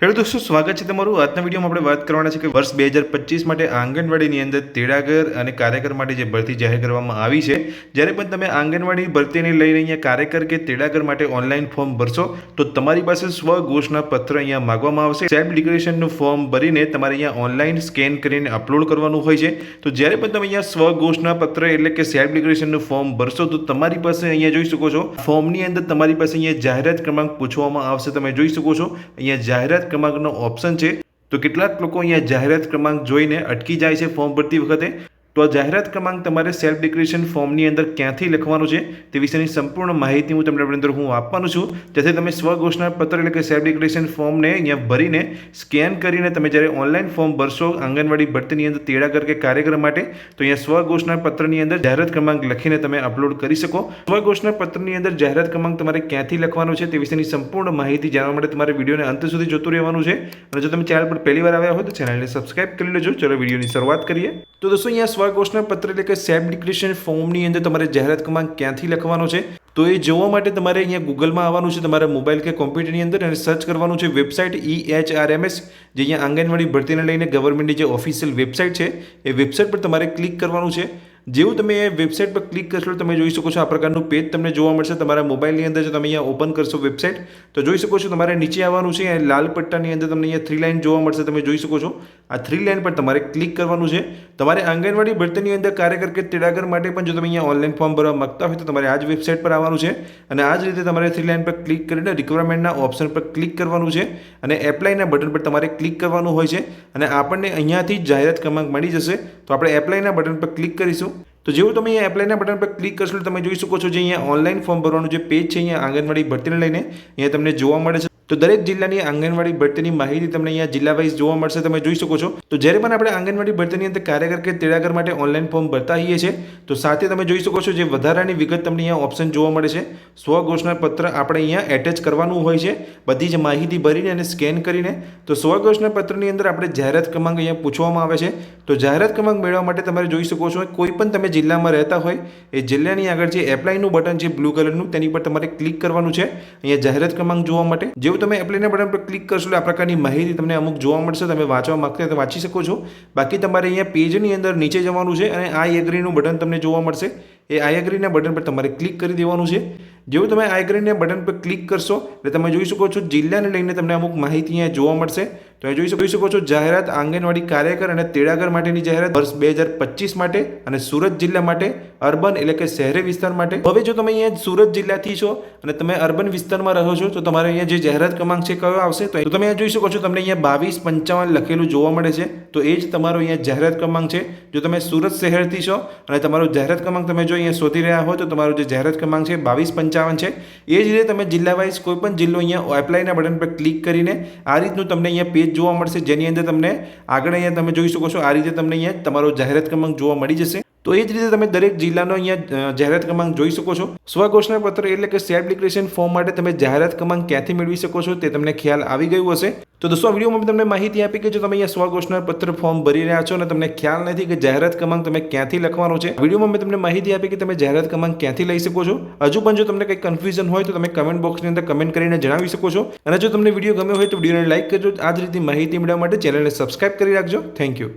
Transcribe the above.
Hello दोस्तों, स्वागत है तमाરું આજના વિડીયોમાં આપણે વાત કરવાના છે કે વર્ષ 2025 માટે આંગણવાડીની અંદર તેડાગર અને કાર્યકર માટે જે ભરતી જાહેર કરવામાં આવી છે, જ્યારે પણ તમે આંગણવાડી ભરતીને લઈને અહીંયા કાર્યકર કે તેડાગર માટે ઓનલાઈન ફોર્મ ભરશો તો તમારી પાસે સ્વ ઘોષણા પત્ર અહીંયા માંગવામાં આવશે। સેલ્ફ ડિક્લેરેશનનું ફોર્મ ભરીને તમારે અહીંયા ઓનલાઈન સ્કેન કરીને અપલોડ કરવાનું હોય છે। તો જ્યારે પણ તમે અહીંયા સ્વ ઘોષણા પત્ર એટલે કે સેલ્ફ ડિક્લેરેશનનું ફોર્મ ભરશો તો તમારી પાસે અહીંયા જોઈ શકો છો ફોર્મની અંદર તમારી પાસે અહીંયા જાહેરાત ક્રમાંક પૂછવામાં આવશે। તમે જોઈ શકો છો અહીંયા જાહેરાત क्रमांकનો ઓપ્શન છે। તો કેટલાક લોકો અહીંયા જાહેરાત ક્રમાંક જોઈને અટકી જાય છે ફોર્મ ભરતી વખતે। તો આ જાહેરાત ક્રમાંક તમારે સેલ્ફ ડિક્લેરેશન ફોર્મની અંદર ક્યાંથી લખવાનું છે તે વિશેની સંપૂર્ણ માહિતી હું તમને અંદર આપવાનું છું, જેથી તમે સ્વ ઘોષણા પત્ર એટલે કે સેલ્ફ ડિક્લેરેશન ફોર્મને અહીંયા ભરીને સ્કેન કરીને તમે જ્યારે ઓનલાઈન ફોર્મ ભરશો આંગણવાડી ભરતીની અંદર તેડાગર કે કાર્યકર માટે તો અહીંયા સ્વ ઘોષણા પત્રની અંદર જાહેરાત ક્રમાંક લખીને તમે અપલોડ કરી શકો। સ્વ ઘોષણા પત્રની અંદર જાહેરાત ક્રમાંક તમારે ક્યાંથી લખવાનો છે તે વિશેની સંપૂર્ણ માહિતી જાણવા માટે તમારે વિડીયોને અંત સુધી જોતું રહેવાનું છે। અને જો તમે ચેનલ પર પહેલી વાર આવ્યા હોય તો ચેનલને સબસ્ક્રાઇબ કરી લેજો। ચલો વિડીયોની શરૂઆત કરીએ। તો દોસ્તો અહીંયા સ્વ ઘોષણા પત્ર એટલે કે સેલ્ફ ડિક્લેરેશન ફોર્મની અંદર તમારે જાહેરાત ક્રમાંક ક્યાંથી લખવાનો છે તો એ જોવા માટે તમારે અહીંયા ગૂગલમાં આવવાનું છે, તમારા મોબાઈલ કે કોમ્પ્યુટરની અંદર અને સર્ચ કરવાનું છે વેબસાઇટ EHRMS, જે અહીંયા આંગણવાડી ભરતીને લઈને ગવર્મેન્ટની જે ઓફિશિયલ વેબસાઇટ છે એ વેબસાઇટ પર તમારે ક્લિક કરવાનું છે। જેવું તમે એ વેબસાઇટ પર ક્લિક કરશો તમે જોઈ શકો છો આ પ્રકારનું પેજ તમને જોવા મળશે તમારા મોબાઈલની અંદર। જો તમે અહીંયા ઓપન કરશો વેબસાઇટ તો જોઈ શકો છો તમારે નીચે આવવાનું છે, લાલ પટ્ટાની અંદર તમને અહીંયા 3 લાઇન જોવા મળશે। તમે જોઈ શકો છો આ 3 લાઇન પર તમારે ક્લિક કરવાનું છે। તમારે આંગણવાડી ભરતીની અંદર કાર્યકર કે તેડાગર માટે પણ જો તમે અહીંયા ઓનલાઈન ફોર્મ ભરવા માંગતા હોય તો તમારે આ જ વેબસાઇટ પર આવવાનું છે અને આ જ રીતે તમારે 3 લાઇન પર ક્લિક કરીને રિક્વાયરમેન્ટના ઓપ્શન પર ક્લિક કરવાનું છે અને એપ્લાયના બટન પર તમારે ક્લિક કરવાનું હોય છે અને આપણને અહીંયાથી જાહેરાત ક્રમાંક મળી જશે। તો આપણે એપ્લાયના બટન પર ક્લિક કરીશું। તો જેવું તમે અહીંયા એપ્લાયના બટન પર ક્લિક કરશો તમે જોઈ શકો છો જે અહીંયા ઓનલાઈન ફોર્મ ભરવાનું જે પેજ છે અહીંયા આંગણવાડી ભરતીને લઈને અહીંયા તમને જોવા મળે છે। તો દરેક જિલ્લાની આંગણવાડી ભરતીની માહિતી તમને અહીંયા જિલ્લા વાઇઝ જોવા મળશે, તમે જોઈ શકો છો। તો જ્યારે પણ આપણે આંગણવાડી ભરતીની અંદર કાર્યકર કે તેડાગર માટે ઓનલાઈન ફોર્મ ભરતા હોઈએ છીએ તો સાથે તમે જોઈ શકો છો જે વધારાની વિગત તમને અહીંયા ઓપ્શન જોવા મળે છે, સ્વ ઘોષણા પત્ર આપણે અહીંયા એટેચ કરવાનું હોય છે બધી જ માહિતી ભરીને અને સ્કેન કરીને। તો સ્વ ઘોષણા પત્રની અંદર આપણે જાહેરાત ક્રમાંક અહીંયા પૂછવામાં આવે છે। તો જાહેરાત ક્રમાંક મેળવવા માટે તમારે જોઈ શકો છો કોઈ પણ તમે જિલ્લામાં રહેતા હોય એ જિલ્લાની આગળ જે એપ્લાયનું બટન છે બ્લુ કલરનું તેની પર તમારે ક્લિક કરવાનું છે અહીંયા જાહેરાત ક્રમાંક જોવા માટે। જેવું તમે એપ્લાયના બટન પર ક્લિક કરશો આ પ્રકારની માહિતી તમને અમુક જોવા મળશે, તમે વાંચવા માંગતા તો વાંચી શકો છો। બાકી તમારે અહીંયા પેજની અંદર નીચે જવાનું છે અને આઈ એગ્રીનું બટન તમને જોવા મળશે, એ આઈ એગ્રીના બટન પર તમારે ક્લિક કરી દેવાનું છે। જેવું તમે આઈ એગ્રીના બટન પર ક્લિક કરશો એટલે તમે જોઈ શકો છો જિલ્લાને લઈને તમને અમુક માહિતી અહીંયા જોવા મળશે। તો એ જોઈ શકો છો જાહેરાત આંગણવાડી કાર્યકર અને તેડાગર માટેની જાહેરાત વર્ષ 2025 માટે અને સુરત જિલ્લા માટે અર્બન એટલે કે શહેરી વિસ્તાર માટે। હવે જો તમે અહીંયા સુરત જિલ્લાથી છો અને તમે અર્બન વિસ્તારમાં રહો છો તો તમારે અહીંયા જે જાહેરાત ક્રમાંક છે કયો આવશે તો તમે અહીંયા જોઈ શકો છો તમને અહીંયા 2255 લખેલું જોવા મળે છે। તો એ જ તમારો અહીંયા જાહેરાત ક્રમાંક છે। જો તમે સુરત શહેરથી છો અને તમારો જાહેરાત ક્રમાંક તમે જો અહીંયા શોધી રહ્યા હોય તો તમારો જે જાહેરાત ક્રમાંક છે 2255 છે। એ જ રીતે તમે જિલ્લા વાઇઝ કોઈ પણ જિલ્લો અહીંયા એપ્લાયના બટન પર ક્લિક કરીને આ રીતનું તમને અહીંયા પેજ જોવા મળશે, જેની અંદર તમને આગળ અહીંયા તમે જોઈ શકો છો આ રીતે તમને અહીંયા તમારો જાહેરાત ક્રમાંક જોવા મળી જશે। તો એ જ રીતે તમે દરેક જિલ્લાનો અહીંયા જાહેરાત ક્રમાંક જોઈ શકો છો। સ્વ ઘોષણા પત્ર એટલે કે સેલ્ફ ડિક્લેરેશન ફોર્મ માટે તમે જાહેરાત ક્રમાંક ક્યાંથી મેળવી શકો છો તે તમને ખ્યાલ આવી ગયું હશે। તો દોસ્તો આ વિડીયોમાં તમને માહિતી આપી કે જો તમે અહીંયા સ્વ ઘોષણા પત્ર ફોર્મ ભરી રહ્યા છો અને તમને ખ્યાલ નથી કે જાહેરાત ક્રમાંક તમે ક્યાંથી લખવાનો છે, વિડીયોમાં મેં તમને માહિતી આપી કે તમે જાહેરાત ક્રમાંક ક્યાંથી લઈ શકો છો। હજુ પણ જો તમને કંઈ કન્ફ્યુઝન હોય તો તમે કમેન્ટ બોક્સની અંદર કમેન્ટ કરીને જણાવી શકો છો અને જો તમને વિડીયો ગમ્યો હોય તો વિડીયોને લાઈક કરજો। આ જ રીતે માહિતી મેળવવા માટે ચેનલને સબસ્ક્રાઇબ કરી રાખજો। Thank you.